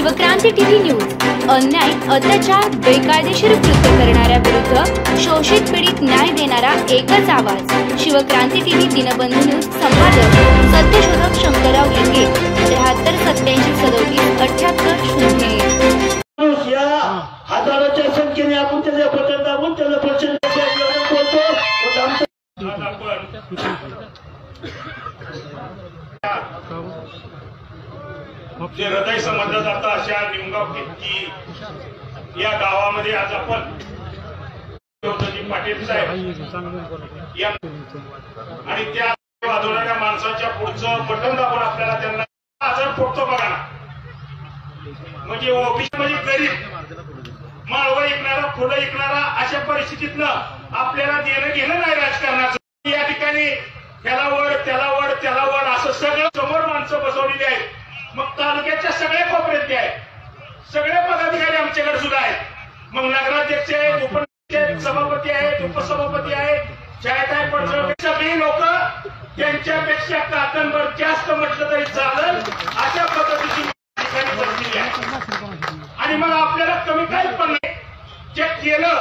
Shivkranti TV news अन्याय अत्याचार बेकायदेशीर कृत्य करणाऱ्या विरुद्ध शोषित पीडित न्याय देणारा एकच आवाज। शिवक्रांती टीव्ही दिनबंधू न्यूज संपादक सत्यशोधक शंकरराव लिंगे 73 87 37 78 या हजाराच्या संख्येने आपण त्याच्या बटन दाबून त्याला प्रचंड बोलतो। जे हृदय समजलं जातं अशा निमगाव कित्ती या गावामध्ये आज आपण पाटील साहेब आणि त्या वाजवणाऱ्या माणसाच्या पुढचं बटन दाबून आपल्याला त्यांना आजार फोडतो बघा ना। म्हणजे ओबीसी म्हणजे गरीब माळवं ऐकणारा फुलं ऐकणारा अशा परिस्थितीतनं आपल्याला देणं घेणं नाही राजकारणाचं। या ठिकाणी त्याला वड त्याला वड त्याला वड असं सगळं समोर माणसं बसवलेली आहेत। मग तालुक्याच्या सगळ्या कोपऱ्यातले आहेत, सगळे पदाधिकारी आमच्याकडे सुद्धा आहेत। मग नगराध्यक्ष आहेत, सभापती आहेत, उपसभापती आहेत, छायाताई पडसळ सगळी लोक त्यांच्यापेक्षा काकणभर जास्त म्हटलं तरी चालेल अशा पद्धतीची ठिकाणी आहे। आणि मग आपल्याला कमी काहीच पण नाही। जे केलं,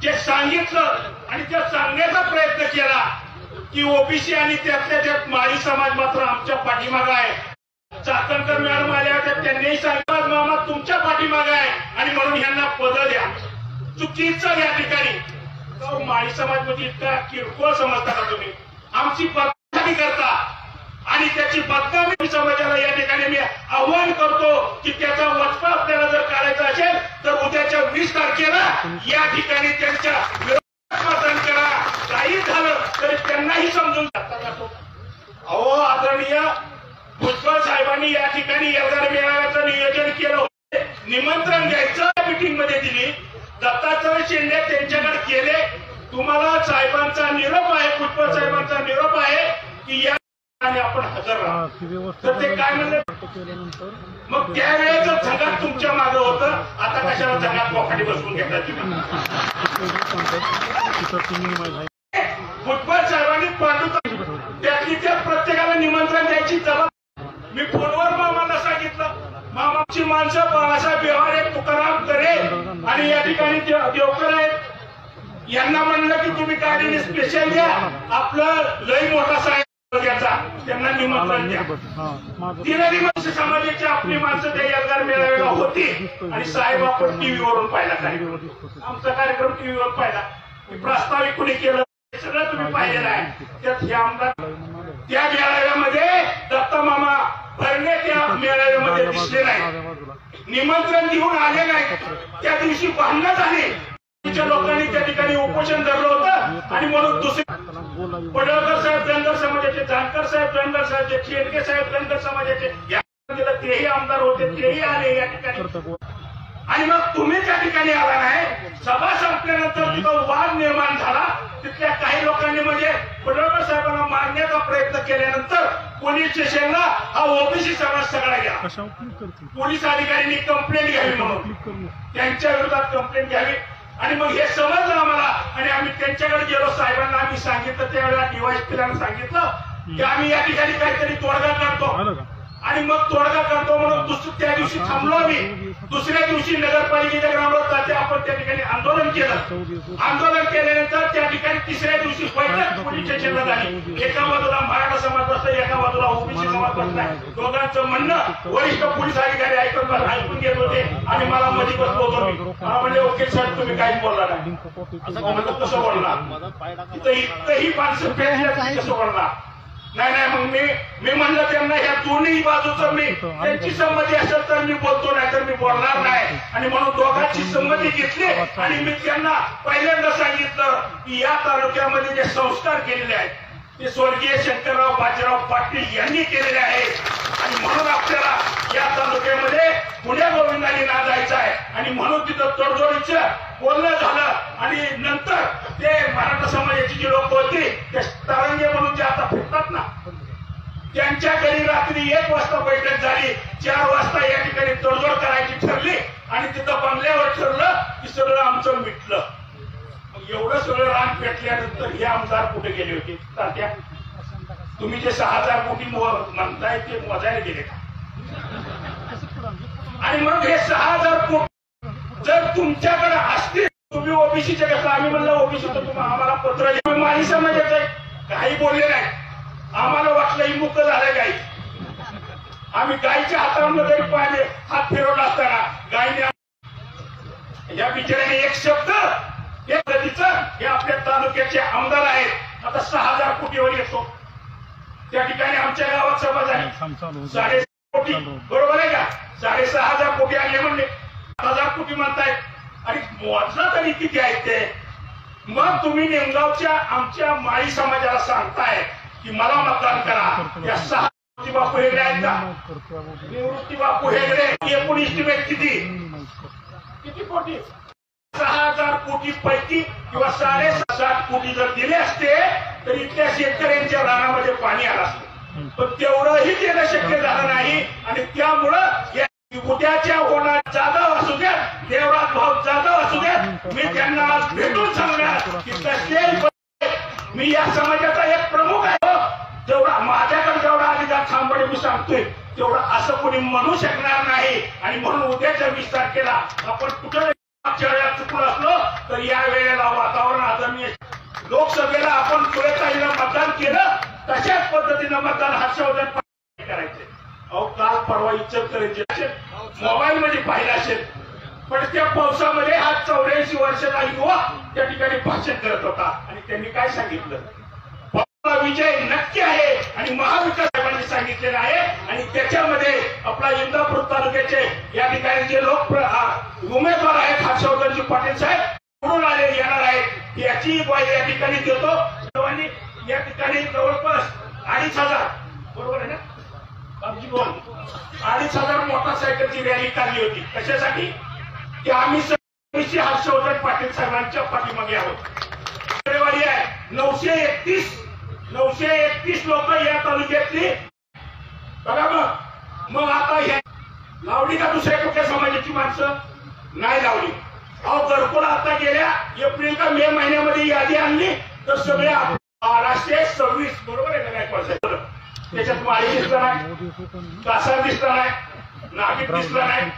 जे सांगितलं आणि ते सांगण्याचा प्रयत्न केला की ओबीसी आणि त्यातल्या त्यात माळी समाज मात्र आमच्या पाठीमागं आहे। चाकणकर मॅडम आल्या होत्या, त्यांनीही सांगितलं मामा तुमच्या पाठीमागं आहे आणि म्हणून यांना पदं द्या। चुकीचं या ठिकाणी माळी समाजमध्ये इतका किरकोळ समजता का तुम्ही? आमची बदनामी करता आणि त्याची बदनामी समाजाला या ठिकाणी मी आव्हान करतो की त्याचा वचपा आपल्याला जर काढायचा असेल तर उद्याच्या 20 तारखेला या ठिकाणी त्यांच्या विरोधात मतदान करा। काही झालं तरी त्यांनाही समजून जातो। अहो आदरणीय भुजबळ साहेबांनी या ठिकाणी एल्गार मेळाव्याचं नियोजन केलं होतं, निमंत्रण द्यायचं मीटिंग मध्ये दिली, दत्तात्रय शेंडे त्यांच्याकडे केले। तुम्हाला साहेबांचा निरोप आहे, भुजबळ साहेबांचा निरोप आहे की या आणि आपण हजर राहा। तर ते काय म्हणले? मग त्यावेळेस जगात तुमच्या मागं होतं, आता कशाला जगात पोखाडी बसवून घेतात तुम्ही? भुजबळ साहेबांनी त्यातली त्या प्रत्येकाला निमंत्रण द्यायची जबाबदारी मी फोनवर मामाला सांगितलं। मामाची माणसं बाळासाहेब व्यवहारे, तुकाराम करे आणि या ठिकाणी देवकर आहेत। यांना म्हणलं की तुम्ही गाडीने स्पेशल द्या, आपलं लई मोठा साहेब घ्यायचा, त्यांना निमंत्रण द्या। तीनही माणसं समाजाची आपली माणसं त्या एल्गार मेळाव्याला होती आणि साहेब आपण टीव्हीवरून पाहिला कार्यक्रम, आमचा कार्यक्रम टीव्हीवर पाहिला। प्रस्तावित कुणी केलं सगळं तुम्ही पाहिलेलं आहे। त्यात हे आमदार त्या मेळाव्यामध्ये दत्ता मामा भरणे त्या मेळाव्यामध्ये दिसले नाही, निमंत्रण देऊन आले नाही। त्या दिवशी भांडणं झाली, तिच्या लोकांनी त्या ठिकाणी उपोषण धरलं होतं आणि म्हणून दुसरे पडळकर साहेब धनगर समाजाचे, जानकर साहेब धनगर समाजाचे, शेंडके साहेब धनगर समाजाचे, तेही आमदार होते, तेही आले या ठिकाणी। आणि मग तुम्ही त्या ठिकाणी आला नाही। सभा संपल्यानंतर तिथं वाद निर्माण झाला। तिथल्या काही लोकांनी म्हणजे पडळकर साहेबांना मारण्याचा प्रयत्न केल्यानंतर पोलीस स्टेशनला हा ओबीसी समाज सगळा गेला। पोलीस अधिकाऱ्यांनी कंप्लेंट घ्यावी म्हणून त्यांच्या विरोधात कंप्लेंट घ्यावी आणि मग हे समजलं आम्हाला आणि आम्ही त्यांच्याकडे गेलो। साहेबांना आम्ही सांगितलं, त्यावेळेला डीवायएसपीला सांगितलं की आम्ही या ठिकाणी काहीतरी तोडगा काढतो आणि मग तोडगा काढतो म्हणून त्या दिवशी थांबलो आम्ही। दुसऱ्या दिवशी नगरपालिकेच्या ग्राउंडवर जाते आपण त्या ठिकाणी आंदोलन केलं। आंदोलन केल्यानंतर त्या ठिकाणी तिसऱ्या दिवशी बैठक पोलीस स्टेशनला झाली। एका बाजूला मराठा समाज बसला, एका बाजूला ओबीसी समाज बसला। दोघांचं म्हणणं वरिष्ठ पोलीस अधिकारी ऐकून घेत होते आणि मला मध्ये बसलो होतो मी। मला म्हणले ओके सर तुम्ही काहीच बोलला नाही। म्हणलं कसं बोलणार? इथंही माणसं पेटल्या, कसं बोलणार? नाही नाही मग मी म्हणलं त्यांना ह्या दोन्ही बाजूचं मी त्यांची संमती असेल तर मी बोलतो, नाही तर मी बोलणार नाही। आणि म्हणून दोघांची संमती घेतली आणि मी त्यांना पहिल्यांदा सांगितलं की या तालुक्यामध्ये जे संस्कार केलेले आहेत ते स्वर्गीय शंकरराव बाजीराव पाटील यांनी केलेले आहेत आणि म्हणून आपल्याला या तालुक्यामध्ये पुण्या गोविंदाने नांदायचं आहे। आणि म्हणून तिथं तडजोडीचं बोलणं झालं आणि नंतर ते मराठा समाजाची जी लोक होती ते तरंगे म्हणून जे आता फिरतात ना, त्यांच्या घरी रात्री 1 वाजता बैठक झाली। 4 वाजता या ठिकाणी तडजोड करायची ठरली आणि तिथं बंगल्यावर ठरलं की सगळं आमचं मिटलं। मग एवढं सगळं रान पेटल्यानंतर हे आमदार कुठे गेले होते? तात्या तुम्ही जे 6000 कोटी म्हणताय ते मोजायला गेले का? आणि मग हे 6,000 कोटी जर तुमच्याकडे असतील, तुम्ही ओबीसीचे कसं, आम्ही म्हणलं ओबीसी तर तुम्ही आम्हाला पत्र माळी समाजाचं आहे, काही बोलले नाही. आम्हाला वाटलं ही मुक्त झालं गाई. आम्ही गायीच्या हातामध्ये पाहिले हात फिरवला असताना गायीने या बिचाऱ्याने एक शब्द या पद्धतीचं, हे आपल्या तालुक्याचे आमदार आहेत, आता 6,000 कोटीवर येतो. त्या ठिकाणी आमच्या गावात सभा झाली 6.5 कोटी, बरोबर आहे का? 6,500 कोटी आले म्हणले, 1,000 कोटी म्हणतायत आणि मोजला तरी किती आहेत ते. मग तुम्ही नेमगावच्या आमच्या माळी समाजाला सांगताय की मला मतदान करा. या 6 बापू हेगडे आहेत का? निवृत्ती बापू हेगडे एकूण इस्टिमेट किती कोटी? 6,000 कोटी पैकी किंवा 7.5 कोटी जर दिले असते तर इथल्या शेतकऱ्यांच्या रानामध्ये पाणी आलं असतं, पण तेवढंही देणं शक्य झालं नाही. आणि त्यामुळं उद्याच्या होणार जाधव असू द्या, देवराज भाऊ जाधव असू द्या, मी त्यांना आज भेटून सांगणार की तसे मी या समाजाचा एक प्रमुख आहे. जेवढा माझ्याकडे जेवढा अधिकार थांबणे मी सांगतोय तेवढं असं कोणी म्हणू शकणार नाही. आणि म्हणून उद्याच्या 20 तारखेला आपण कुठं चुकलो असलो तर या वेळेला वातावरण आदरणीय. लोकसभेला आपण सुरेताईला मतदान केलं, तशाच पद्धतीनं मतदान हर्षवर्धन करायचे. अहो काल परवा इचलकरंजी असेल, मोबाईल मध्ये पाहिलं असेल, पण त्या पावसामध्ये हा 84 वर्षाचा युवा त्या ठिकाणी भाषण करत होता आणि त्यांनी काय सांगितलं? विजय नक्की आहे आणि महाविकास साहेबांनी सांगितलेलं आहे. आणि त्याच्यामध्ये आपला इंदापूर तालुक्याचे या ठिकाणी जे लोक उमेदवार आहेत हर्षवर्धनजी पाटील साहेब निवडून आले येणार आहेत, याची ग्वाही या ठिकाणी देतो. सर्वांनी या ठिकाणी जवळपास 2,500, बरोबर आहे ना, 2,500 मोटरसायकलची रॅली काढली होती. कशासाठी? की आम्ही हर्षवर्धन पाटील साहेबांच्या पाठीमागे आहोत. रविवारी आहे 931 लोक या तालुक्यातली. बघा मग आता ह्या लावली का दुसऱ्या कुठल्या समाजाची माणसं? नाही लावली. अहो घरकुल आता गेल्या एप्रिल का मे महिन्यामध्ये यादी आणली तर सगळे 1226, बरोबर आहे का? काय पैसा त्याच्यात माळी दिसला नाही, कासार दिसला नाही, नागिक दिसला नाही,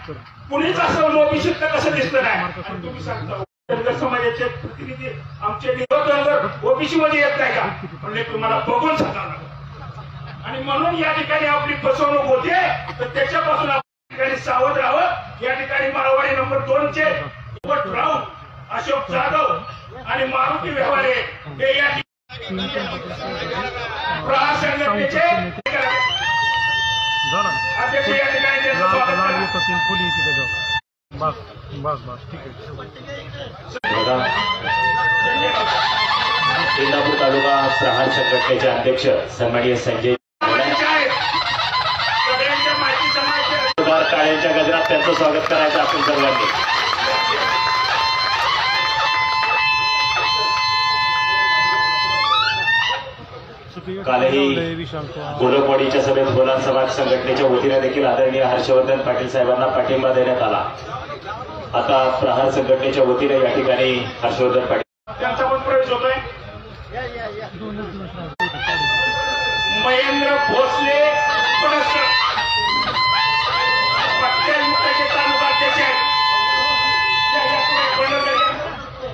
कुणीच असं ओबीसीत कसं दिसलं नाही. तुम्ही सांगता समाजाचे प्रतिनिधी आमचे ओबीसी मध्ये येत नाही का? म्हणजे तुम्हाला बघून सांगा. आणि म्हणून या ठिकाणी आपली फसवणूक होते, तर त्याच्यापासून आपण ठिकाणी सावध राहावं. या ठिकाणी मारवाडी नंबर 2 चे राऊत, अशोक जाधव आणि मारुती व्यवहारे हे या प्रहार संघटनेचे अध्यक्ष या ठिकाणी त्यांचं स्वागत करा. बस ठीक आहे. इंदापूर तालुका प्रहार संघटनेचे अध्यक्ष सन्माननीय संजय काळ्यांच्या गजरात त्यांचं स्वागत करायचं आपण सर्वांनी. कालही गोलकवाडीच्या सभेत बोलार समाज संघटनेच्या वतीने देखील आदरणीय हर्षवर्धन पाटील साहेबांना पाठिंबा देण्यात आला. आता प्रहार संघटनेच्या वतीने या ठिकाणी हर्षवर्धन पाटील त्यांचा पण प्रवेश होतोय. महेंद्र भोसले तालुकाध्यक्ष आहेत.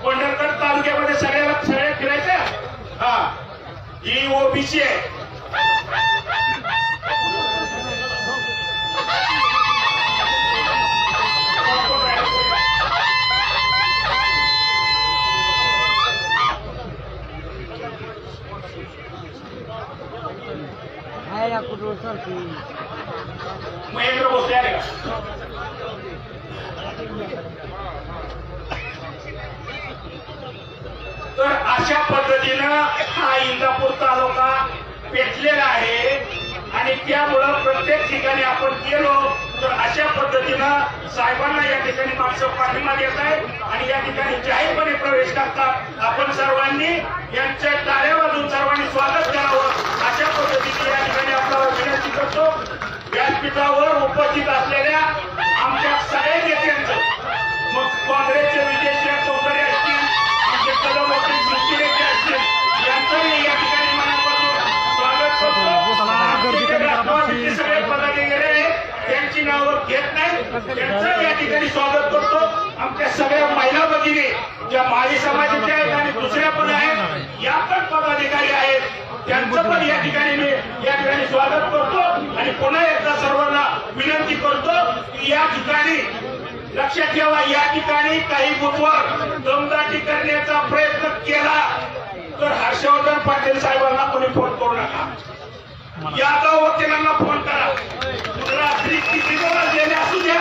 पंढरपूर तालुक्यामध्ये सगळ्या फिरायचं. हा ही ओबीसी आहे. महेंद्र भोसले आले का? तर अशा पद्धतीनं हा इंदापूर तालुका पेटलेला आहे. आणि त्यामुळं प्रत्येक ठिकाणी आपण गेलो तर अशा पद्धतीनं साहेबांना या ठिकाणी माणसं पाठिंबा देत आहेत आणि या ठिकाणी जाहीरपणे प्रवेश करतात. आपण सर्वांनी यांच्या टाळ्या वाजून सर्वांनी स्वागत करावं अशा पद्धतीने या ठिकाणी आपल्याला विनंती करतो. व्यासपीठावर उपस्थित असलेल्या आमच्या सगळ्या नेत्यांचं, मग काँग्रेसचे विजयसिंह चौधरी असतील, आमचे कदम असतील, शिवसेनेचे असतील, यांचंही या ठिकाणी मनापासून स्वागत करतो. सगळे पदाधिकारी त्यांची नावं घेत नाही त्यांचं या ठिकाणी स्वागत करतो. आमच्या सगळ्या महिला भगिनी ज्या माळी समाजाच्या आहेत आणि दुसऱ्या पण आहेत, या पण पदाधिकारी आहेत, त्यांचं पण या ठिकाणी मी या ठिकाणी स्वागत करतो. आणि पुन्हा एकदा सर्वांना विनंती करतो की या ठिकाणी लक्षात ठेवा, या ठिकाणी काही बुथवर दमदाटी करण्याचा प्रयत्न केला तर हर्षवर्धन पाटील साहेबांना कोणी फोन करू नका. यादव वकिलांना फोन करा. रात्री किती वाजलेले असू द्या,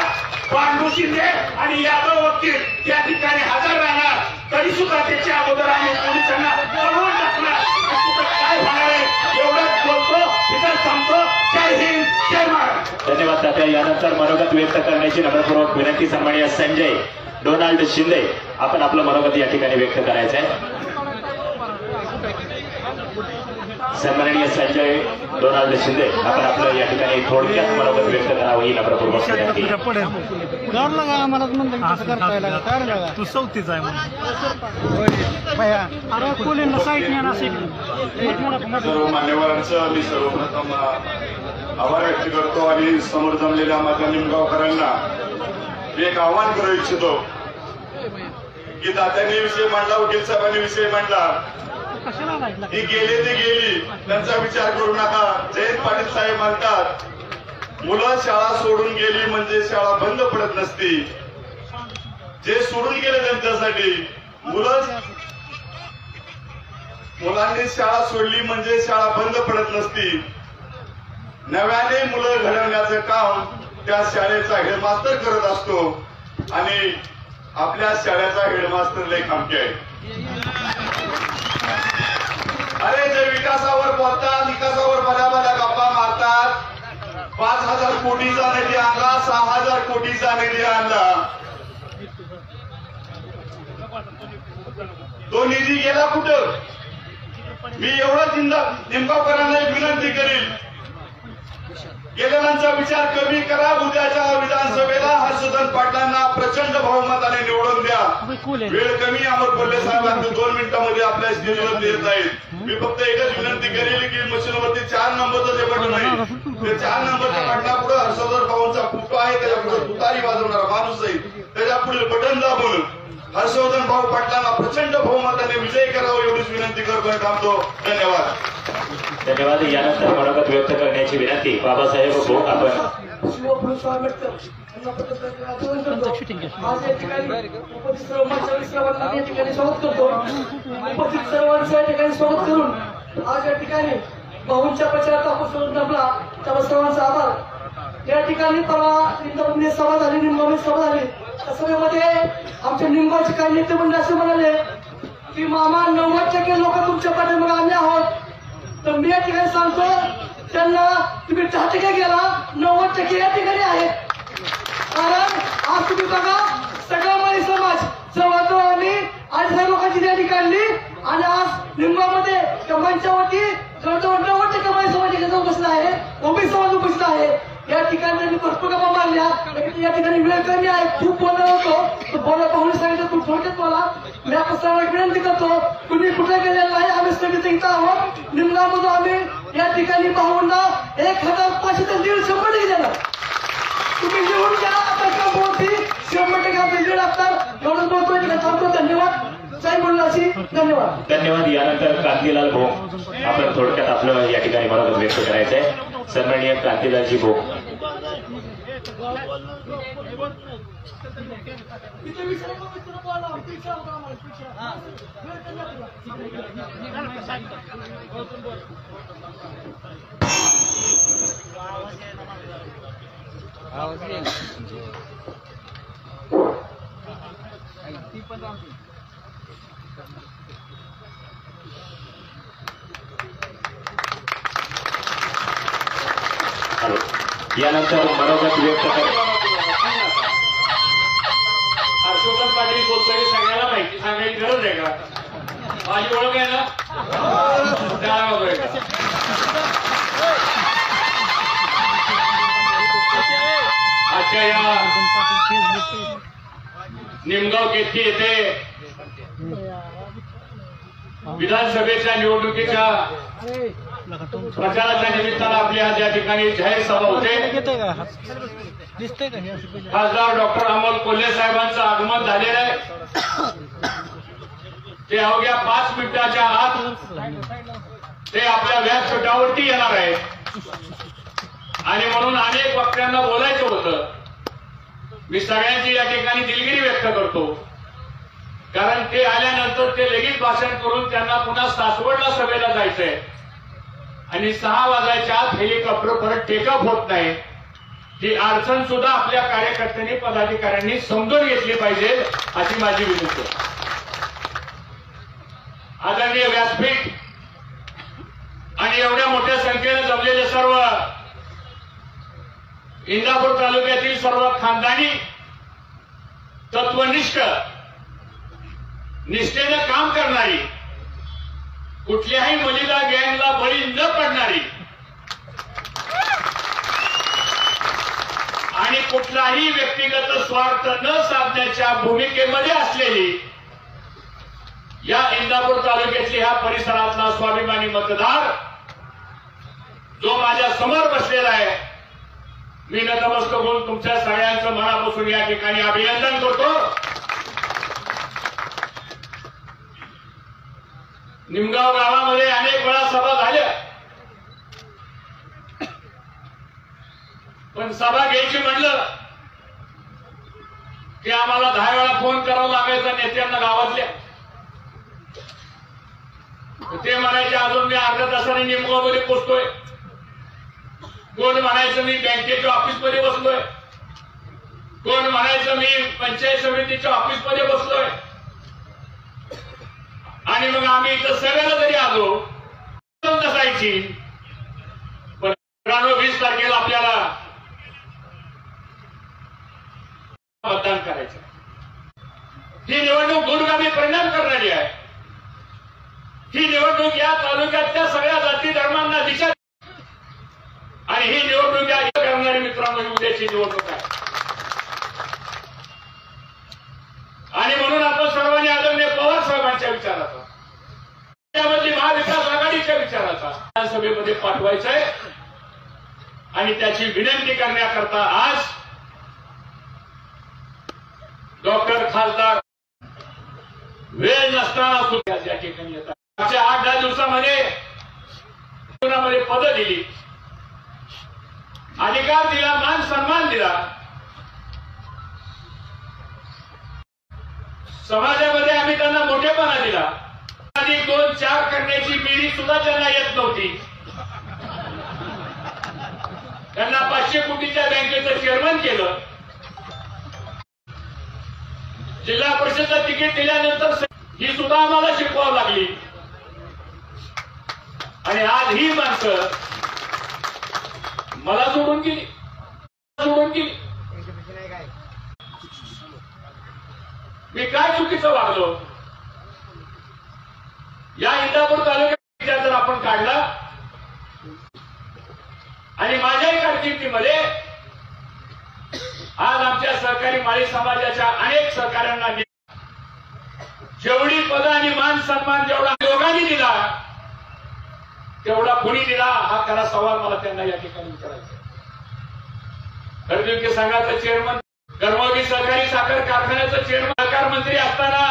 पांडू शिंदे आणि यादव वकील त्या ठिकाणी हजर राहणार. तरी सुद्धा त्याच्या अगोदर आम्ही पोलिसांना कळवून टाकणार काय होणार आहे. एवढंच बोलतो, इथं थांबतो. जय हिंद, जय महाराष्ट्र. धन्यवाद तात्या. यानंतर मनोगत व्यक्त करण्याची नम्रपूर्वक विनंती सन्माननीय संजय डोनाल्ड शिंदे, आपण आपलं मनोगत या ठिकाणी व्यक्त करायचं आहे. सन्माननीय संजय डोनाल्ड शिंदे, आपण आपलं या ठिकाणी थोडक्यात मनोगत व्यक्त करावं ही नम्रपूर्वक विनंती. तू चौथीच आहे सर्व मान्यवरांचं मी सर्वप्रथम आभार व्यक्त करतो आणि समोर जमलेल्या माझ्या निमगावकरांना एक आव्हान करू इच्छितो की दात्यांनी विषय मांडला, वकील साहेबांनी विषय मांडला, ही गेले ते गेली, त्यांचा विचार करू नका. जयंत पाटील साहेब म्हणतात, मुलं शाळा सोडून गेली म्हणजे शाळा बंद पडत नसती. जे सोडून गेले त्यांच्यासाठी मुलांनी शाळा सोडली म्हणजे शाळा बंद पडत नसती. नव्याने मुलं घडवण्याचं काम त्या शाळेचा हेडमास्तर करत असतो आणि आपल्या शाळेचा हेडमास्टर लय खामके आहे. अरे जे विकासावर बोलतात, विकासावर बऱ्या गप्पा मारतात, 5,000 कोटीचा निधी आणला, 6,000 कोटीचा निधी आणला, तो निधी गेला कुठं? मी एवढंच निमगावकरांना एक विनंती करील, गेलेल्यांचा विचार कमी करा. उद्याच्या विधानसभेला हर्षवर्धन पाटलांना प्रचंड बहुमताने निवडून द्या. वेळ कमी, अमर कोल्हे साहेब अगदी 2 मिनिटांमध्ये आपल्या स्टेजवर येत आहेत. मी फक्त एकच विनंती करेल की मशीनवरती 4 नंबरचं जे बटन आहे, ते 4 नंबरच्या बटनापुढे हर्षवर्धन भाऊंचा फोटो आहे, त्याच्यापुढे तुतारी वाजवणारा माणूस आहे, त्याच्या पुढील बटन दाबून हर्षवर्धन भाऊ पाटलांना प्रचंड बहुमताने विजय करावा एवढीच विनंती करतो आणि थांबतो. धन्यवाद. धन्यवाद. यानंतर मनोगत व्यक्त करण्याची विनंती बाबासाहेब भोग, आपण आज या ठिकाणी उपस्थित सर्वांना या ठिकाणी स्वागत करतो. उपस्थित सर्वांचं या ठिकाणी स्वागत करून आज या ठिकाणी भाऊंच्या प्रचारात आपण जमला, त्यामुळे सर्वांचा आभार. या ठिकाणी परवा सभा झाली, निमगावची सभा झाली. त्या सभेमध्ये आमच्या निमगावचे काही नेते मंडळ असे म्हणाले की मामा 90% लोक तुमच्या पाठीमागे आम्ही आहोत. तर मी या ठिकाणी सांगतो त्यांना, तुम्ही 10% गेला, 90% या ठिकाणी आहेत. कारण आज तुम्ही बघा, सगळा माळी समाज जवळ आम्ही आज ह्या लोकांची रॅली काढली आणि आज निमगावमध्ये त्या मंचावरती जवळजवळ 90% माळी समाज इथे उपस्थित आहे, ओबी समाज उपस्थित आहे. या ठिकाणी त्यांनी भरपूर गप्पा मारल्या. या ठिकाणी वेळ कमी आहे, खूप बोलणार होतो, बोला पाहून सांगितलं तू थोडक्यात मला. मी आपण सर्वांना विनंती करतो, कुणी कुठे गेलेलं नाही, आम्ही सगळे इथं आहोत. निमगावमधून आम्ही या ठिकाणी भाऊंना 1,500 ते 1,500 देणार. तुम्ही लिहून घ्या, आता का बोलती 100% आपले लीड असतात. एवढंच बोलतोय, तिला थांबतो. धन्यवाद. साहेब बोलण्याची धन्यवाद. धन्यवाद. यानंतर क्रांतीलाल भोग, आपण थोडक्यात आपलं या ठिकाणी मनोगत व्यक्त करायचं आहे. सन्माननीय क्रांतीलालजी भोग. यानंतर मनोगत व्यक्त हर्षवर्धन पाटील बोलतोय, सगळ्याला माहिती सांगायची गरज आहे का? माझी ओळख आहे ना, त्याला बघूया का? आजच्या या निमगाव केतकी येथे विधानसभेच्या निवडणुकीच्या प्रचाराच्या निमित्तानं आपली आज या ठिकाणी जाहीर सभा होते. खासदार डॉक्टर अमोल कोल्हे साहेबांचं आगमन झालेलं आहे. ते अवघ्या 5 मिनिटाच्या आत ते आपल्या व्यासपीठावरती येणार आहे आणि म्हणून अनेक वक्त्यांना बोलायचं होतं. मी सगळ्यांची या ठिकाणी दिलगिरी व्यक्त करतो, कारण ते आल्यानंतर ते लगेच भाषण करून त्यांना पुन्हा सासवडला सभेला जायचंय आणि 6 वाजायच्या आत हेलिकॉप्टर परत टेकअप होत नाही. ही अडचण सुद्धा आपल्या कार्यकर्त्यांनी पदाधिकाऱ्यांनी समजून घेतली पाहिजे अशी माझी विनंती आहे. आदरणीय व्यासपीठ आणि एवढ्या मोठ्या संख्येने जमलेले सर्व इंदापूर तालुक्यातील सर्व खानदानी तत्वनिष्ठ निष्ठेनं काम करणारी, कुठल्याही मुलीला गँगला बळी न पडणारी आणि कुठलाही व्यक्तिगत स्वार्थ न साधण्याच्या भूमिकेमध्ये असलेली या इंदापूर तालुक्यातल्या ह्या परिसरातला स्वाभिमानी मतदार जो माझ्या समोर बसलेला आहे, मी नतमस्तक होऊन तुमच्या सगळ्यांचं मनापासून या ठिकाणी अभिनंदन करतो. निमगाव गावामध्ये अनेक वेळा सभा झाल्या, पण सभा घ्यायची म्हणलं की आम्हाला 10 वेळा फोन करावा लागायचा नेत्यांना गावातल्या. ते म्हणायचे अजून मी अर्ध्या तासाने निमगावमध्ये पोहोचतोय, कोण म्हणायचं मी बँकेच्या ऑफिसमध्ये बसलोय, कोण म्हणायचं मी पंचायत समितीच्या ऑफिसमध्ये बसलोय. आणि मग आम्ही इथं सगळ्याला जरी आलो नसायची, पण 20 तारखेला आपल्याला मतदान करायचं. ही निवडणूक दूरगामी परिणाम करणारी आहे. ही निवडणूक या तालुक्यातल्या सगळ्या जाती धर्मांना दिशा आणि ही निवडणूक या करणारी मित्रांनो उद्याची निवडणूक आहे. आणि म्हणून आपण सर्वांनी आदरणीय पवार साहेबांच्या विचाराचा, त्यामध्ये महाविकास आघाडीच्या विचाराचा विधानसभेमध्ये पाठवायचा आहे आणि त्याची विनंती करण्याकरता आज डॉक्टर खासदार वेळ नसताना सुद्धा या ठिकाणी येतात. मागच्या 8-10 दिवसामध्ये पदं दिली, अधिकार दिला, मान सन्मान दिला. समाजामध्ये आम्ही त्यांना मोठेपणा दिला. 2-4 करण्याची मिरी सुद्धा त्यांना येत नव्हती. त्यांना 500 कोटीच्या बँकेचं चेअरमन केलं. जिल्हा परिषदचं तिकीट दिल्यानंतर ही सुद्धा आम्हाला शिकवावं लागली. आणि आज ही माणसं मला सोडून गेली. मी काय चुकीचं वागलो? या इंदापूर तालुक्यात जर आपण काढला आणि माझ्याही कारकिर्दीमध्ये आज आमच्या सहकारी माळी समाजाच्या अनेक सहकाऱ्यांना जेवढी पदं आणि मान सन्मान जेवढा योगाने दिला तेवढा कुणी दिला, हा खरा सवाल मला त्यांना या ठिकाणी विचारायचा. खरेदी संघाचं चेअरमन, कर्मयोगी सहकारी साखर कारखान्याचं चेअरमन, सहकार मंत्री असताना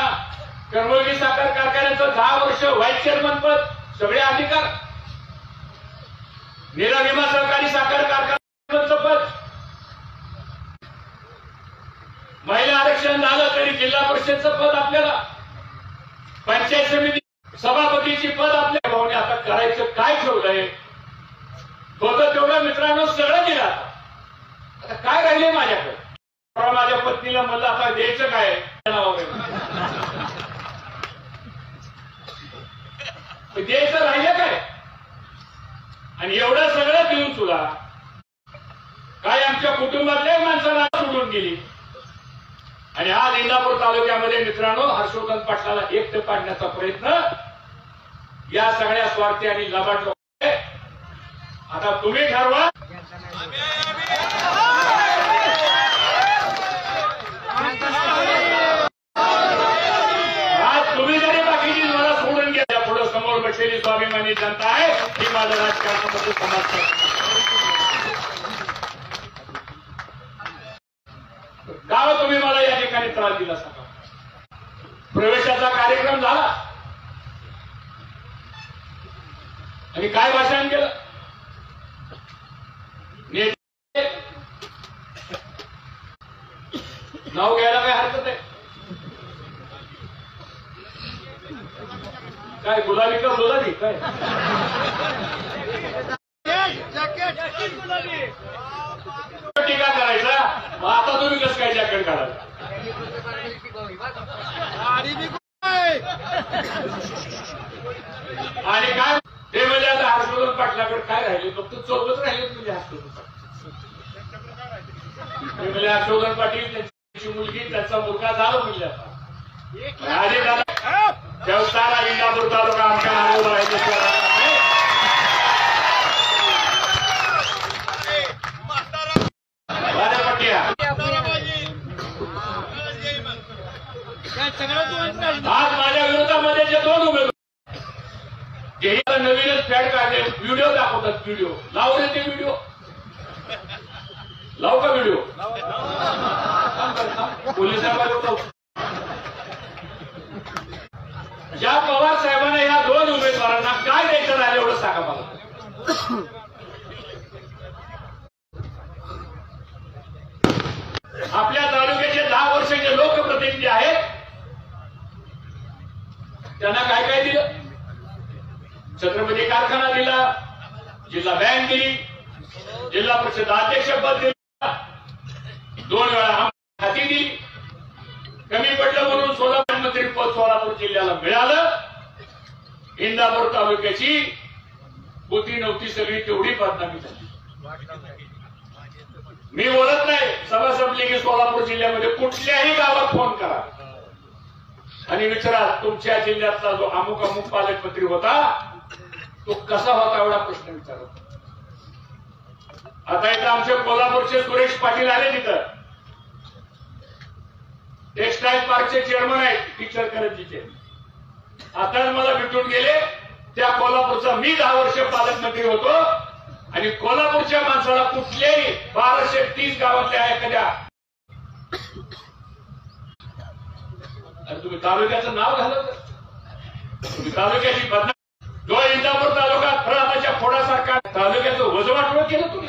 कर्मयोगी साखर कारखान्याचं 10 वर्ष व्हाईस चेअरमन पद, सगळे अधिकार. निराविमा सहकारी साखर कारखान्याचं पद, महिला आरक्षण झालं तरी जिल्हा परिषदचं पद आपल्याला, पंचायत समिती सभापतीची पद आपल्या भावने. आता करायचं काय ठेवलंय? होतं तेवढं मित्रांनो सगळं दिलं. आता काय राहिले माझ्याकडे? माझ्या पत्नीला म्हणलं आता द्यायचं काय? द्यायचं राहिलं काय? आणि एवढं सगळं देऊन तुला काय आमच्या कुटुंबातल्या माणसाला सोडून गेली. आणि आज इंदापूर तालुक्यामध्ये मित्रांनो हर्षवर्धन पाटलाला एकटं पाडण्याचा प्रयत्न या सगळ्या स्वार्थी आणि लबाड लोक. आता तुम्ही ठरवा. आज तुम्ही जरी बाकीची मला सोडून घ्या, पुढे समोर बसलेली स्वाभिमानी जनता आहे ही माझं राजकारणामध्ये समाजकारण का तुम्ही मला या ठिकाणी त्रास दिला सांगा. प्रवेशाचा कार्यक्रम झाला आणि काय भाषण केलं. नाव घ्यायला काय हरकत आहे. काय गुलाबी का गुलाबी काय टीका करायचा. आता तुम्ही कसं काय जॅकेट काढायला. आणि काय ते म्हणजे आता हर्षवर्धन पाटलाकडे काय राहिले फक्त चौकच राहिले म्हणजे हर्षवर्धन पाटील त्यांची मुलगी त्यांचा मुलगा झाला म्हणजे आता देवसाला इंदापूर तालुका आमच्या नावावर आहे. आज माझ्या विरोधामध्ये जे दोन उमेदवार नवीनच फॅड काढले व्हिडिओ दाखवतात. व्हिडिओ लावू रे ते व्हिडिओ लावू का व्हिडिओ पोलिसांना. ज्या पवार साहेबांना या दोन उमेदवारांना काय द्यायचं राहिलं एवढं सांगा मला. आपल्या तालुक्याचे 10 वर्षाचे लोकप्रतिनिधी आहेत त्यांना काय काय दिलं. छत्रपती कारखाना दिला, जिल्हा बँक दिली, जिल्हा परिषद अध्यक्षपद दिलं, 2 वेळा खाती दिली. कमी पडलं म्हणून सोलापूर मंत्री पद सोलापूर जिल्ह्याला मिळालं. इंदापूर तालुक्याची होती नव्हती सगळी तेवढी बदनामी झाली. मी बोलत नाही. सभा संपली की सोलापूर जिल्ह्यामध्ये कुठल्याही गावात फोन करा आणि विचारा तुमच्या जिल्ह्यातला जो अमुक अमुक पालकमंत्री होता तो कसा होता एवढा प्रश्न विचारा. आता इथं आमचे कोल्हापूरचे सुरेश पाटील आले तिथं टेक्सटाईल पार्कचे चेअरमन आहेत टीचर करंजीचे. आता मला भेटून गेले. त्या कोल्हापूरचा मी 10 वर्ष पालकमंत्री होतो आणि कोल्हापूरच्या माणसाला कुठल्याही 1230 गावातल्या एखाद्या तुम्ही तालुक्याचं नाव घालवलं. तुम्ही तालुक्याची बदनामी जो इंदापूर तालुका खराबाच्या फोडासारखा तालुक्याचं वजवाटवं केलं तुम्ही.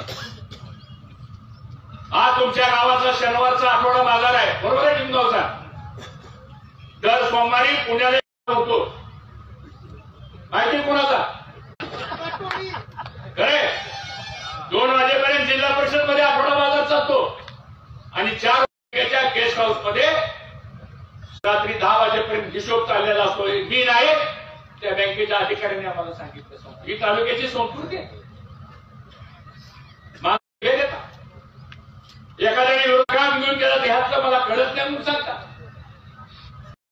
हा तुमच्या गावाचा शनिवारचा आठवडा बाजार आहे बरोबर आहे. निमगावचा दर सोमवारी पुण्याला होतो माहिती कोणाचा खरे. 2 वाजेपर्यंत जिल्हा परिषद मध्ये आठवडा बाजार चालतो आणि 4 वाजेच्या गेस्ट हाऊस मध्ये रात्री 10 वाजेपर्यंत हिशोब चाललेला असतो. मी नाही त्या बँकेच्या अधिकाऱ्यांनी आम्हाला सांगितलं. ही तालुक्याची संस्कृती आहे. एखाद्याने काम घेऊन गेला ह्यातलं मला कळत नाही म्हणून सांगता.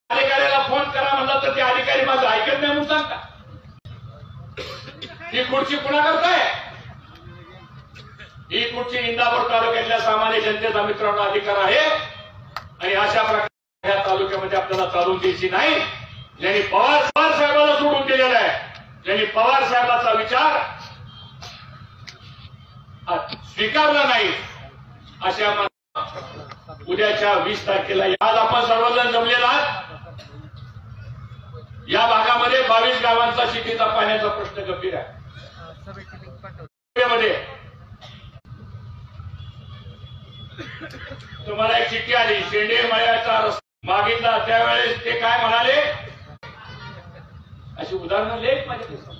अधिकाऱ्याला फोन करा म्हणला तर ते अधिकारी माझं ऐकत नाही म्हणून सांगता. ही खुर्ची पुन्हा करताय. ही खुर्ची इंदापूर तालुक्यातल्या सामान्य जनतेचा मित्रांनो अधिकार आहे आणि अशा प्रकारे या तालुक्यामध्ये आपल्याला चालून द्यायची नाही. ज्यांनी पवार साहेबाला सोडून दिलेला आहे, ज्यांनी पवार साहेबाचा विचार स्वीकारला नाही अशा उद्याच्या 20 तारखेला आज आपण सर्वजण जमलेला आहात. या भागामध्ये 22 गावांचा शेतीचा पाण्याचा प्रश्न गंभीर आहे. तुम्हाला एक चिठ्ठी आली शेंडे मळ्याचा मागितला त्यावेळेस ते काय म्हणाले अशी उदाहरणं लेख माझ्याकडे सांगा.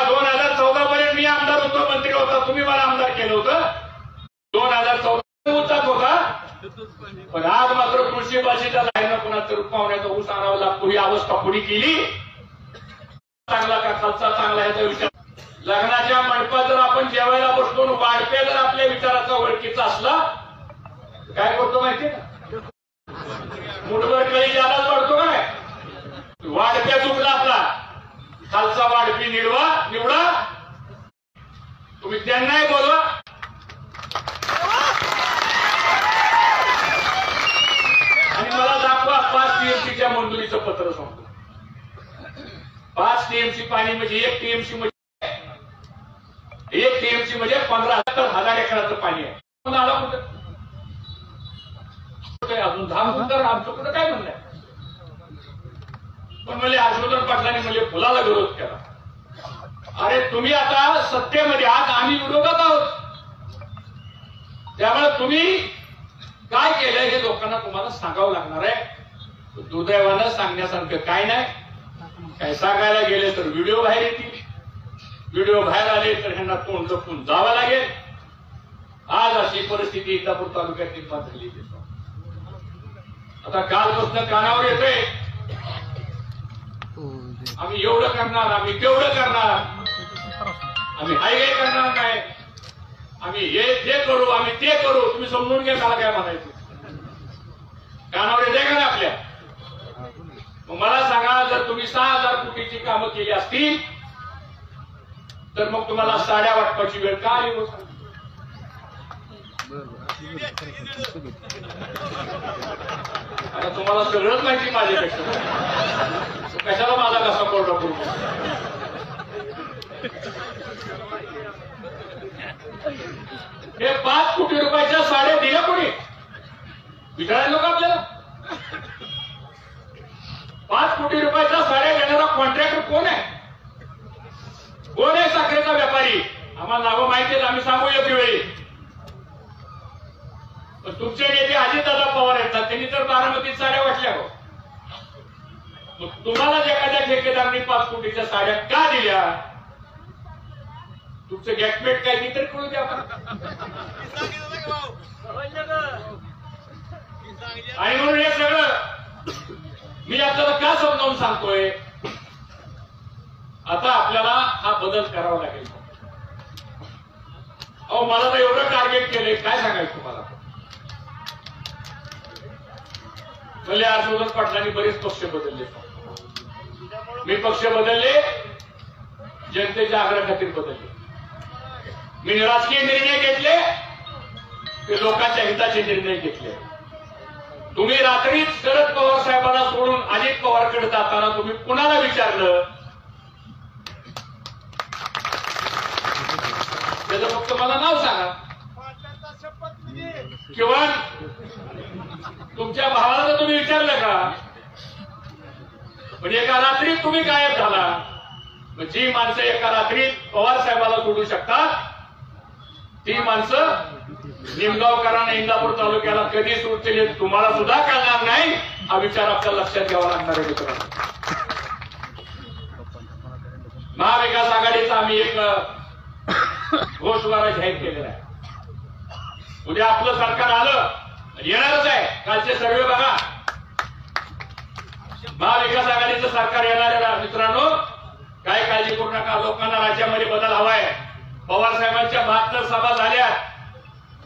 2014 पर्यंत मी आमदार होतो, मंत्री होता, तुम्ही मला आमदार केलं होतं. 2014 होतात होता पण आज मात्र कृषी भाषेच्या लाईनं कुणाचं पाहुण्याचा ऊस आणावा लागतो. ही अवस्था पुढे केली. चांगला का खालचा चांगला याचा विचार. लग्नाच्या मंडपात जर आपण जेवायला बसतो वाढप्या जर आपल्या विचाराचा ओळखीचा असला काय करतो माहितीये का. मुठभर काही जादाच वाढतो काय. वाढप्या चुकला आपला खालचा वाढपी निवडा. तुम्ही त्यांनाही बोलवा आणि मला दाखवा 5 TMCच्या मंजुरीचं पत्र सांगतो. 5 टीएमसी पाणी म्हणजे 1 टीएमसी म्हणजे 1 टीएमसी म्हणजे 15,000 एकराचं पाणी आहे. आला कुठं अजून 10 गुंठा आमचं कुठं काय म्हणणं आहे. पण म्हणजे हर्षवर्धन पाटलांनी म्हणजे फुलाला विरोध केला. अरे तुम्ही आता सत्तेमध्ये आहात, आम्ही विरोधात आहोत. त्यामुळे तुम्ही काय केलंय हे लोकांना तुम्हाला सांगावं लागणार आहे. दुर्दैवानं सांगण्यासारखं काय नाही. काय सांगायला गेले तर व्हिडिओ बाहेर येतील, व्हिडिओ बाहेर आले तर ह्यांना तोंड लपवून जावं लागेल. आज अशी परिस्थिती इंदापूर तालुक्यात निर्माण झाली. आता कालपासून कानावर येतोय आम्ही एवढं करणार, आम्ही तेवढं करणार, आम्ही हायवे करणार नाही, आम्ही हे ते करू, आम्ही ते करू. तुम्ही समजून घ्या मला काय म्हणायचं. कानावर येते का ना आपल्या. मग मला सांगा, जर तुम्ही 6,000 कोटीची कामं केली असतील तर मग तुम्हाला साड्या वाटपाची वेळ का आली होती. आता तुम्हाला सगळंच माहिती माझ्यापेक्षा, कशाला माझा कसा कोरडा करू. हे 5 कोटी रुपयाच्या साड्या दिल्या कोणी विचारायला लोक आपल्याला. 5 कोटी रुपयाच्या साड्या देणारा कॉन्ट्रॅक्टर कोण आहे. कोण आहे साखरेचा व्यापारी. आम्हाला नावं माहिती आहेत, आम्ही सांगू योग्य वेळी. पण तुमचे नेते अजितदादा पवार आहेत, त्यांनी तर बारामतीत साड्या वाटल्या. हो मग तुम्हाला एखाद्या ठेकेदारांनी 5 कोटीच्या साड्या का दिल्या. तुमचं गॅटमेट काय ती तरी कळू द्या. आणि म्हणून हे सगळं मी आपल्याला का समजावून सांगतोय. आता आपल्याला हा बदल करावा लागेल. अहो मला तर एवढं टार्गेट केलंय, काय सांगायचं तुम्हाला. म्हणजे हर्षवर्धन पाटलांनी बरेच पक्ष बदलले. मी पक्ष बदलले, जनतेच्या आग्रहाखातीर बदलले. मी राजकीय निर्णय घेतले, ते लोकांच्या हिताचे निर्णय घेतले. तुम्ही रात्रीच शरद पवार साहेबांना सोडून अजित पवारकडे जाताना तुम्ही कुणाला विचारलं. त्याचं फक्त मला नाव सांगा. किंवा तुमच्या भावाला तर तुम्ही विचारलं का. म्हणजे एका रात्रीत तुम्ही गायब झाला. जी माणसं एका रात्रीत पवार साहेबाला सोडू शकतात ती माणसं निमगावकरांना इंदापूर तालुक्याला कधी सोडतील तुम्हाला सुद्धा कळणार नाही. हा विचार आपल्याला लक्षात घ्यावा लागणार आहे मित्रांनो. महाविकास आघाडीचा आम्ही एक घोषवारा जाहीर केलेला आहे. उद्या आपलं सरकार आलं, येणारच आहे. कालचे सर्वे बघा. महाविकास आघाडीचं सरकार येणाऱ्या मित्रांनो काय काळजी करू नका. लोकांना राज्यामध्ये बदल हवाय. पवार साहेबांच्या 72 सभा झाल्या.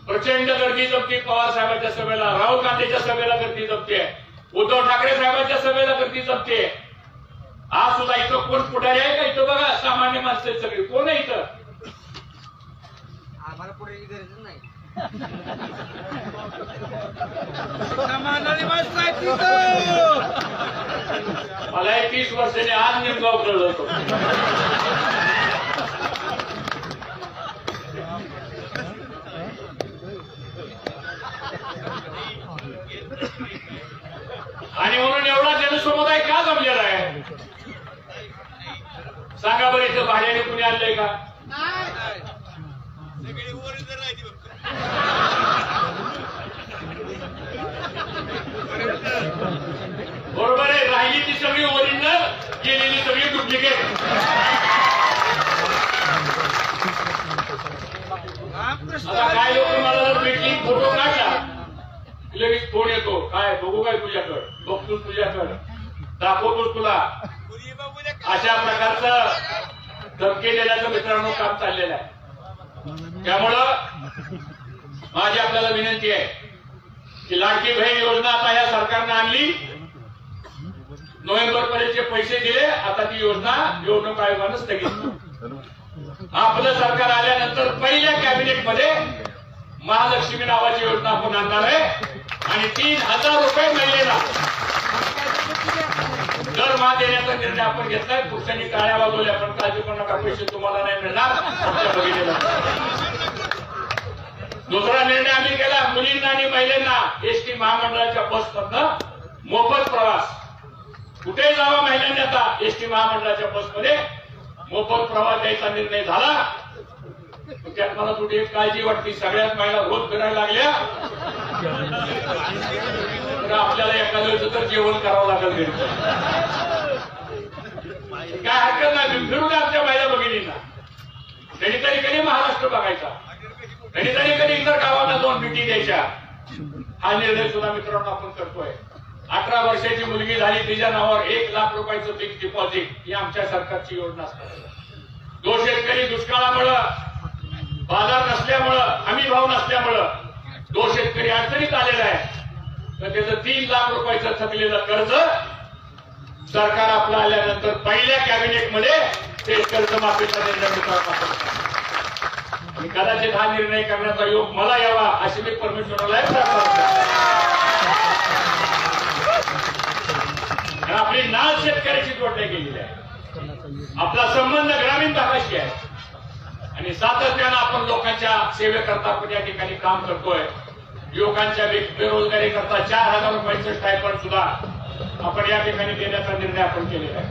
प्रचंड गर्दी जमते पवार साहेबांच्या सभेला, राहुल गांधीच्या सभेला गर्दी जमते, उद्धव ठाकरे साहेबांच्या सभेला गर्दी जमते. आज सुद्धा इथं कोण पुढारी आहे का. इथं बघा सामान्य माणसं आहेत सगळी. कोण आहे इथं. आम्हाला पुढे गरज नाही. मला 30 वर्षांनी आज निमगाव कळलं होतं. आणि म्हणून एवढा जनसमुदाय का जमलेला आहे सांगा बरं. इथं भाड्याने कुणी आणलंय का. बरोबर आहे. राहिली ती सगळी ओरिजिनल, गेलेली सगळी डुप्लिकेट. आता काय लोक मला जर मीटिंग फोटो काढला लगेच फोन येतो. काय बघू काय तुझ्याकडं, बघतोस तुझ्याकडं, दाखवतोस तुला. अशा प्रकारचं धमकी देण्याचं मित्रांनो काम चाललेलं आहे. त्यामुळं माझी आपल्याला विनंती आहे की लाडकी बहीण योजना आता या सरकारनं आणली. नोव्हेंबर पर्यंतचे पैसे दिले. आता ती योजना निवडणूक आयोगानं स्थगित. आपलं सरकार आल्यानंतर पहिल्या कॅबिनेटमध्ये महालक्ष्मी नावाची योजना आपण आणणार आहे. आणि 3,000 रुपये महिलेला दर दरमहा देण्याचा निर्णय आपण घेतलाय. पुरुषांनी टाळ्या वाजवल्या, पण काळजी करू नका, पैसे तुम्हाला नाही मिळणार आमच्या भगिनीला. दुसरा निर्णय आम्ही केला, मुलींना आणि महिलांना एसटी महामंडळाच्या बसमधनं मोफत प्रवास. कुठेही जावा महिलांनी आता एसटी महामंडळाच्या बसमध्ये मोफत प्रवास द्यायचा निर्णय झाला. त्यात मला थोडी एक काळजी वाटते, सगळ्याच महिला रोज फिरायला लागल्या तर आपल्याला एका वेळेचं तर जेवण करावं लागेल. काय हरकत नाही, फिरू द्या आमच्या महिला भगिनींना. त्यांनी तरी कधी महाराष्ट्र बघायचा, त्यांनी तरी कधी इतर गावांना जाऊन भेटी द्यायच्या. हा निर्णय सुद्धा मित्रांनो आपण करतोय. 18 वर्षाची मुलगी झाली, तिच्या नावावर 1 लाख रुपयाचं फिक्स डिपॉझिट ही आमच्या सरकारची योजना असते. जो शेतकरी दुष्काळामुळं, बाजार नसल्यामुळं, हमी भाव नसल्यामुळं जो शेतकरी अडचणीत आलेला आहे, तर त्याचं 3 लाख रुपयाचं थकलेलं कर्ज सरकार आपलं आल्यानंतर पहिल्या कॅबिनेटमध्ये ते कर्जमाफीचा निर्णय मित्रांनो. आणि कदाचित हा निर्णय करण्याचा योग मला यावा अशी मी परमेश्वराला प्रार्थना. आपली नाळ शेतकऱ्याची जोडल्या गेलेली आहे. आपला संबंध ग्रामीण भागाशी आहे आणि सातत्यानं आपण लोकांच्या सेवेकरता आपण या ठिकाणी काम करतोय. युवकांच्या बेरोजगारी करता 4,000 रुपयाचं स्टायपंड सुद्धा आपण या ठिकाणी देण्याचा निर्णय आपण केलेला आहे.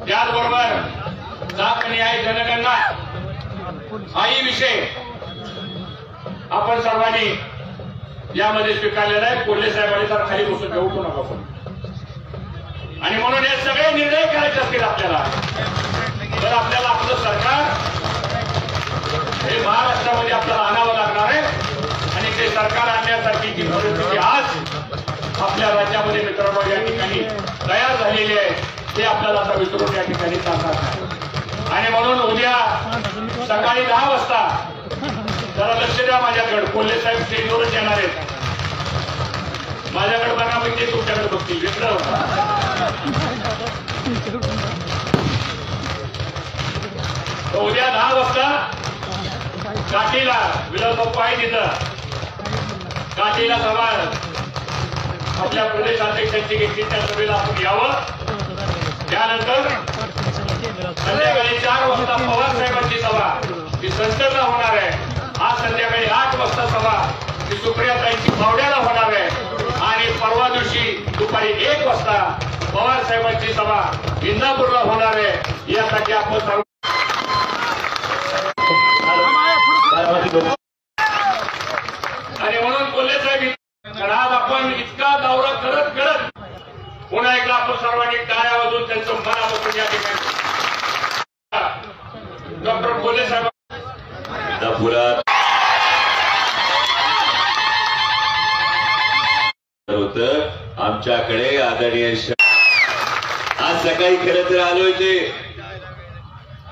त्याचबरोबर जात आणि आहे जनगणना हाही विषय आपण सर्वांनी यामध्ये स्वीकारलेला आहे. कोल्हे साहेबांनी तर खाली बसून घेऊ नका आपण. आणि म्हणून हे सगळे निर्णय करायचे असतील आपल्याला, तर आपल्याला आपलं सरकार हे महाराष्ट्रामध्ये आपल्याला आणावं लागणार आहे. आणि ते सरकार आणण्यासाठी जी परिस्थिती आज आपल्या राज्यामध्ये मित्रांनो या ठिकाणी तयार झालेली आहे, ते आपल्याला आता विसरून या ठिकाणी सांगणार नाही. आणि म्हणून उद्या सकाळी 10 वाजता जरा लक्ष द्या माझ्याकडे. कोल्हे साहेब स्टेजवरच येणार आहेत. माझ्याकडे बघा, म्हणजे तुमच्याकडे बघतील. उद्या 10 वाजता काठीला विलास बाप्पू आहे तिथं, काठीला सभा आपल्या प्रदेश अध्यक्षांची घेतली. त्या सभेला आपण यावं. त्यानंतर संध्याकाळी 4 वाजता पवार साहेबांची सभा ती संसदला होणार आहे. आज संध्याकाळी 8 वाजता सभा ती सुप्रियाताईंची पावड्याला होणार आहे. आणि परवा दिवशी दुपारी 1 वाजता पवार साहेबांची सभा इंदापूरला होणार आहे. यासाठी आपण सर्व आणि म्हणून कोल्हे साहेब आज आपण इतका दौरा करत करत पुन्हा एकदा आपण सर्वांनी टाळ्या वाजवून त्यांचं मनापासून या ठिकाणी डॉक्टर कोल्हे साहेब होतं आमच्याकडे आदरणीय. आज सकाळी खरं तर आलोय ते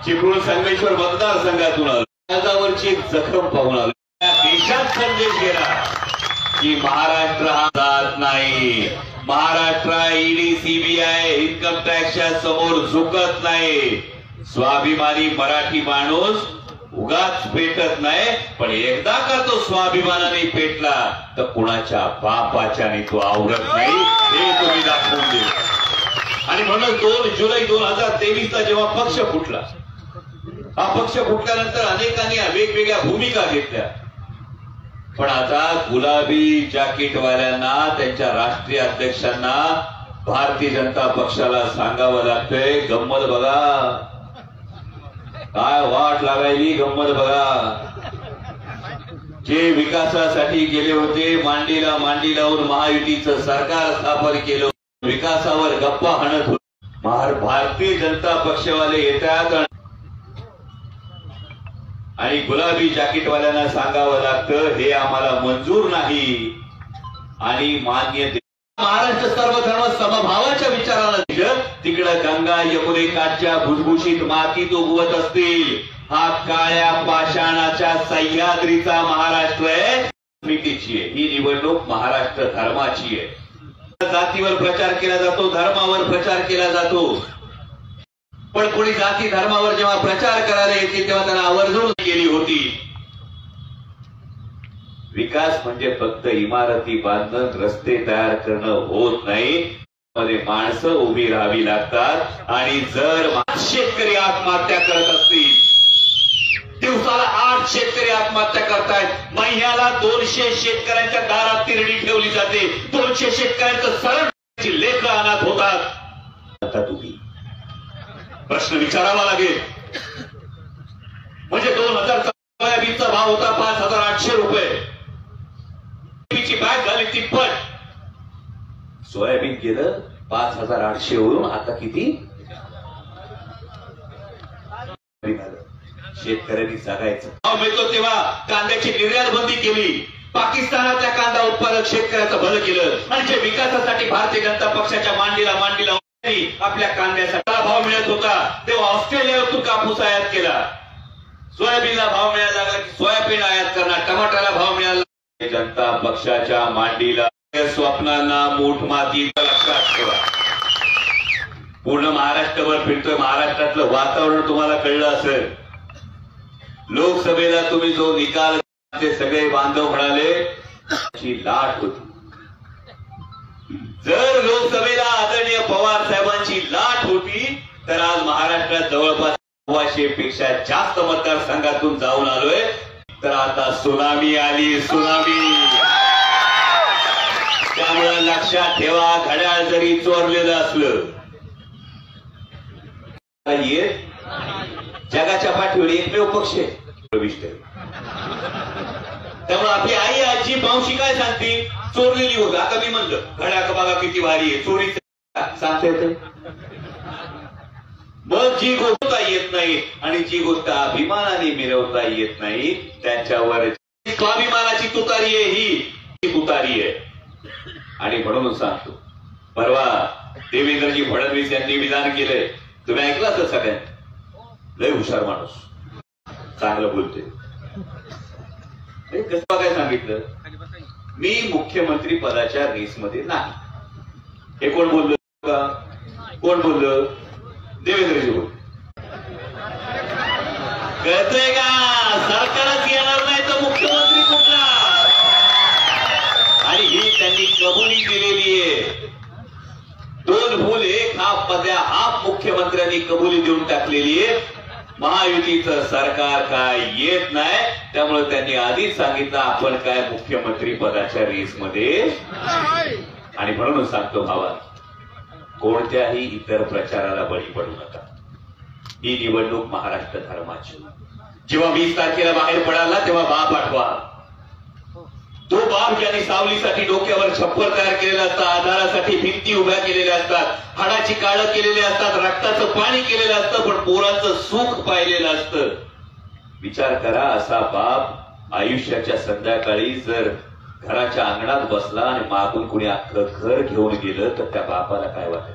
चिपळूण संगमेश्वर मतदारसंघातून आलो. काळजावरची जखम पाहून आलो. देशात संदेश गेला की महाराष्ट्र हा जात नाही. महाराष्ट्र ईडी सीबीआय इन्कम टॅक्सच्या समोर झुकत नाही. स्वाभिमानी मराठी माणूस उगाच पेटत नाही, पण एकदा का तो स्वाभिमानाने पेटला तर कुणाच्या बापाच्याने तो आवडत नाही, हे तुम्ही दाखवून दिले. आणि म्हणून 2 जुलै 2023ला जेव्हा पक्ष फुटला, हा पक्ष फुटल्यानंतर अनेकांनी वेगवेगळ्या भूमिका घेतल्या. पण आता गुलाबी जाकीटवाल्यांना, त्यांच्या राष्ट्रीय अध्यक्षांना भारतीय जनता पक्षाला सांगावं लागतंय, गंमत बघा, काय वाट लागायली, गंमत बघा. जे विकासासाठी गेले होते, मांडीला मांडी लावून महायुतीचं सरकार स्थापन केलं, विकासावर गप्पा हाणत होते. भारतीय जनता पक्षवाले येतात आणि गुलाबी जाकीटवाल्यांना सांगावं लागतं हे आम्हाला मंजूर नाही आणि मान्य. महाराष्ट्र सर्व धर्म समभावाच्या विचाराला तिकडं गंगा यमुने काठच्या भुसभुशीत मातीत उगवत असतील. हा काळ्या पाषाणाच्या सह्याद्रीचा महाराष्ट्र आहे. नीतीची आहे ही निवडणूक, महाराष्ट्र धर्माची आहे. जातीवर प्रचार केला जातो, धर्मावर प्रचार केला जातो, पण कोणी जाती धर्मावर जेव्हा प्रचार करायला येते तेव्हा त्यांना आवर्जून केली होती. विकास म्हणजे फक्त इमारती बांधणं, रस्ते तयार करणं होत नाही. मध्ये माणसं उभी राहावी लागतात आणि जर शेतकरी आत्महत्या करत असतील, दिवसाला 8 शेतकरी आत्महत्या करतायत, महिन्याला 200 शेतकऱ्यांच्या दारात तिरडी ठेवली जाते, 200 शेतकऱ्यांचं सरळ लेकरं अनाथ होतात. आता तुम्ही प्रश्न विचारावा लागेल. म्हणजे 2000 सोयाबीनचा भाव होता 5800 रुपये, बॅग झाली तिप्पट. सोयाबीन गेलं 5800 वरून आता किती? शेतकऱ्यांनी जगायचं. भाव मिळतो तेव्हा कांद्याची निर्यात बंदी केली, पाकिस्तानातल्या कांदा उत्पादक शेतकऱ्याचं भलं केलं आणि जे विकासासाठी भारतीय जनता पक्षाच्या मांडीला आपल्या कांद्यासाठी भाव मिळत होता तेव्हा ऑस्ट्रेलियातून कापूस आयात केला. सोयाबीनला भाव मिळायला लागला की सोयाबीन आयात करणार, टमाट्याला भाव मिळाला. जनता पक्षाच्या मांडीला स्वप्नांना मूठ माती लक्षात ठेवा. पूर्ण महाराष्ट्रभर फिरतोय, महाराष्ट्रातलं वातावरण तुम्हाला कळलं असेल. लोकसभेला तुम्ही जो निकाल ते सगळे बांधव म्हणाले ची लाट होती. जर लोकसभेला आदरणीय पवार साहेबांची लाट होती तर आज महाराष्ट्रात जवळपास 900 पेक्षा जास्त मतदारसंघातून जाऊन आलोय. तर आता सुनामी आली, सुनामी. त्यामुळे लक्षात ठेवा, घड्याळ जरी चोरलेलं असलं जगाच्या पाठीवर एकमेव पक्ष प्रविष्ट. त्यामुळे आपली आई आजी मावशी काय सांगते, चोरलेली होत. आता मी म्हणलं घड्याळ बघा किती भारी आहे, चोरी सांगता येते. मग जी गोष्ट येत नाही आणि जी गोष्ट अभिमानाने मिळवता येत नाही त्याच्यावर स्वाभिमानाची तुतारी आहे, ही तुतारी आहे. आणि म्हणून सांगतो, परवा देवेंद्रजी फडणवीस यांनी विधान केलंय, तुम्ही ऐकलं असेल सगळ्यांनी. लय हुशार माणूस, चांगलं बोलते. कसं काय सांगितलं, मी मुख्यमंत्री पदाच्या रेसमध्ये नाही. हे कोण बोललं का? कोण बोललं? देवेंद्रजी बोल. कळतंय का? सरकारच येणार नाही तर मुख्यमंत्री कुठला? आणि ही त्यांनी कबुली दिलेली आहे. 2 फूल 1 हाफ मध्ये हाफ मुख्यमंत्र्यांनी कबुली देऊन टाकलेली आहे. महायुतीचं सरकार काय येत नाही, त्यामुळे त्यांनी आधीच सांगितलं आपण काय मुख्यमंत्री पदाच्या रेसमध्ये. आणि म्हणून सांगतो भावा, कोणत्याही इतर प्रचाराला बळी पडू नका. ही निवडणूक महाराष्ट्र धर्माची. जेव्हा 20 तारखेला बाहेर पडाला तेव्हा बाप आठवा. तो बाप ज्यांनी सावलीसाठी डोक्यावर छप्पर तयार केलेलं असतं, आधारासाठी भिंती उभ्या केलेल्या असतात, हाडाची काळं केलेली असतात, रक्ताचं पाणी केलेलं असतं, पण पोराचं सुख पाहिलेलं असतं. विचार करा, असा बाप आयुष्याच्या संध्याकाळी जर घराच्या अंगणात बसला आणि मागून कुणी अख्खं घर घेऊन गेलं तर त्या बापाला काय वाटेल?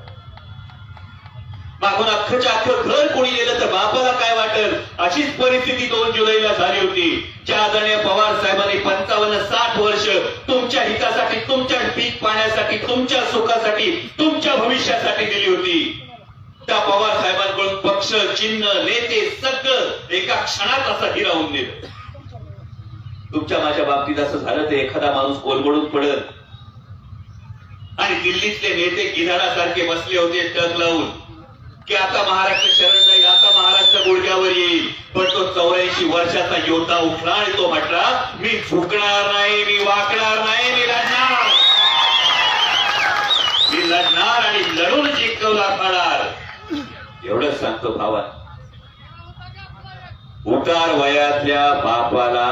मागून अख्खच्या अख्खं घर कोणी गेलं तर बापाला काय वाटेल? अशीच परिस्थिती 2 जुलैला झाली होती. ज्या आदरणीय पवार साहेबांनी 55-60 वर्ष तुमच्या हितासाठी, तुमच्या पीक पाण्यासाठी, तुमच्या सुखासाठी, तुमच्या भविष्यासाठी दिली होती, त्या पवार साहेबांकडून पक्ष, चिन्ह, नेते सगळं एका क्षणात असं हिरावून दिलं. तुमच्या माझ्या बाबतीत असं झालं ते एखादा माणूस कोलमडून पडत आणि दिल्लीतले नेते गिधाडासारखे बसले होते टक लावून की आता महाराष्ट्र शरण जाईल, आता महाराष्ट्र गुडघ्यावर येईल. पण तो 84 वर्षाचा योद्धा उठला आणि तो म्हटला, मी झुकणार नाही, मी वाकणार नाही, मी लढणार, मी लढणार आणि लढून जिंकवला खाणार. एवढंच सांगतो भावा, उतार वयातल्या बापाला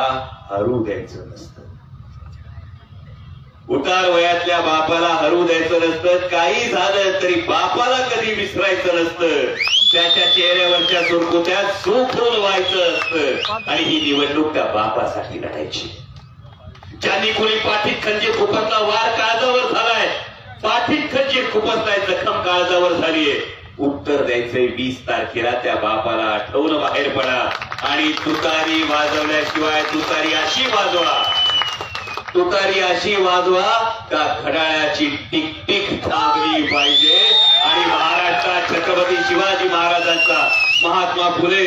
हरू द्यायचं नसतं. उतार वयातल्या बापाला हरू द्यायचं नसतं. काही झालं तरी बापाला कधी विसरायचं नसतं. त्याच्या चेहऱ्यावरच्या सुरकुत्यात सुख व्हायचं असतं. आणि ही निवडणूक त्या बापासाठी लढायची. ज्यांनी कोणी पाठीत खंजीर खुपसला, वार काळजावर झालाय, पाठीत खंजीर खुपसलाय, जखम काळजावर झालीये, उत्तर द्यायचंय 20 तारखेला त्या बापाला आठवून बाहेर पडा आणि तुतारी वाजवल्याशिवाय तुतारी अशी वाजवा, तुतारी अशी वाजवा का घड्याळाची टिक-टिक थांबली पाहिजे. आणि महाराष्ट्रात छत्रपती शिवाजी महाराजांचा, महात्मा फुले,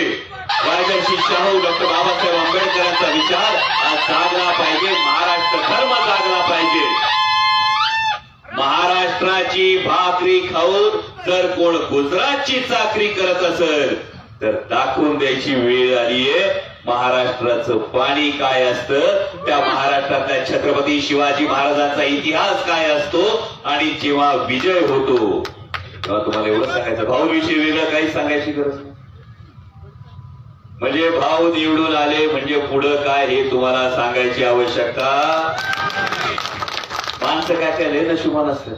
राजर्षी शाहू, डॉक्टर बाबासाहेब आंबेडकरांचा विचार आज जागला पाहिजे. महाराष्ट्र धर्म जागला पाहिजे. महाराष्ट्राची तुपाची भाकरी खाऊन जर कोण गुजरातची चाकरी करत असेल तर दाखवून द्यायची वेळ आलीये महाराष्ट्राचं पाणी काय असतं, त्या महाराष्ट्रातल्या छत्रपती शिवाजी महाराजांचा इतिहास काय असतो आणि जेव्हा विजय होतो तेव्हा तुम्हाला एवढं सांगायचं. भाऊविषयी वेगळं काही सांगायची गरज नाही. म्हणजे भाऊ निवडून आले म्हणजे पुढं काय हे तुम्हाला सांगायची आवश्यकता. माणसं काय काय लय नशिबान असतात.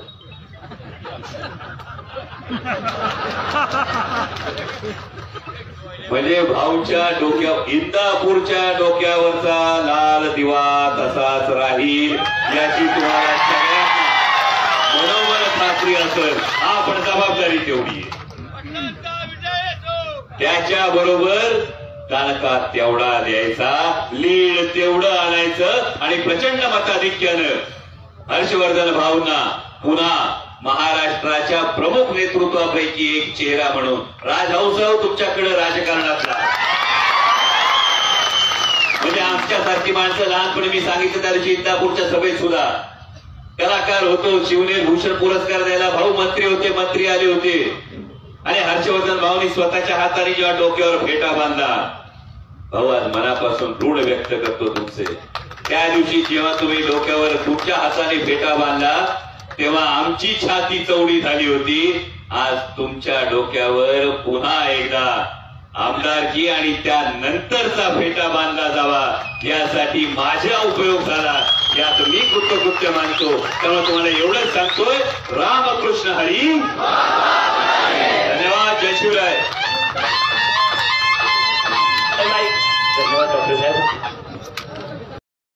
म्हणजे भाऊच्या डोक्यावर इंदापूरच्या डोक्यावरचा लाल दिवा तसाच राहील याची तुम्हाला सगळ्यांना मनोमन खात्री असेल. हा पण जबाबदारी तेवढी आहे. त्याच्याबरोबर दणका तेवढा द्यायचा, लीड तेवढं आणायचं आणि प्रचंड मताधिक्यानं हर्षवर्धन भाऊंना पुन्हा महाराष्ट्राच्या प्रमुख नेतृत्वापैकी एक चेहरा म्हणून राजहंसराव तुमच्याकडे राजकारणातला. म्हणजे आमच्यासारखी माणसं लहानपणी मी सांगितलं त्या दिवशी इंदापूरच्या सभेत सुद्धा कलाकार होतो, शिवने भूषण पुरस्कार द्यायला भाऊ मंत्री होते, मंत्री आले होते आणि हर्षवर्धन भाऊनी स्वतःच्या हाताने जेव्हा डोक्यावर फेटा बांधला, भाऊ आज मनापासून ऋण व्यक्त करतो तुमचे. त्या दिवशी जेव्हा तुम्ही डोक्यावर तुमच्या हाताने फेटा बांधला तेव्हा आमची छाती चौडी झाली होती. आज तुमच्या डोक्यावर पुन्हा एकदा आमदारकी आणि त्यानंतरचा फेटा बांधला जावा यासाठी माझा उपयोग झाला, यात मी कृतकृत्य मानतो. त्यामुळे तुम्हाला एवढंच सांगतोय, रामकृष्ण हरी. धन्यवाद. जय शिवराय. धन्यवाद डॉक्टर साहेब.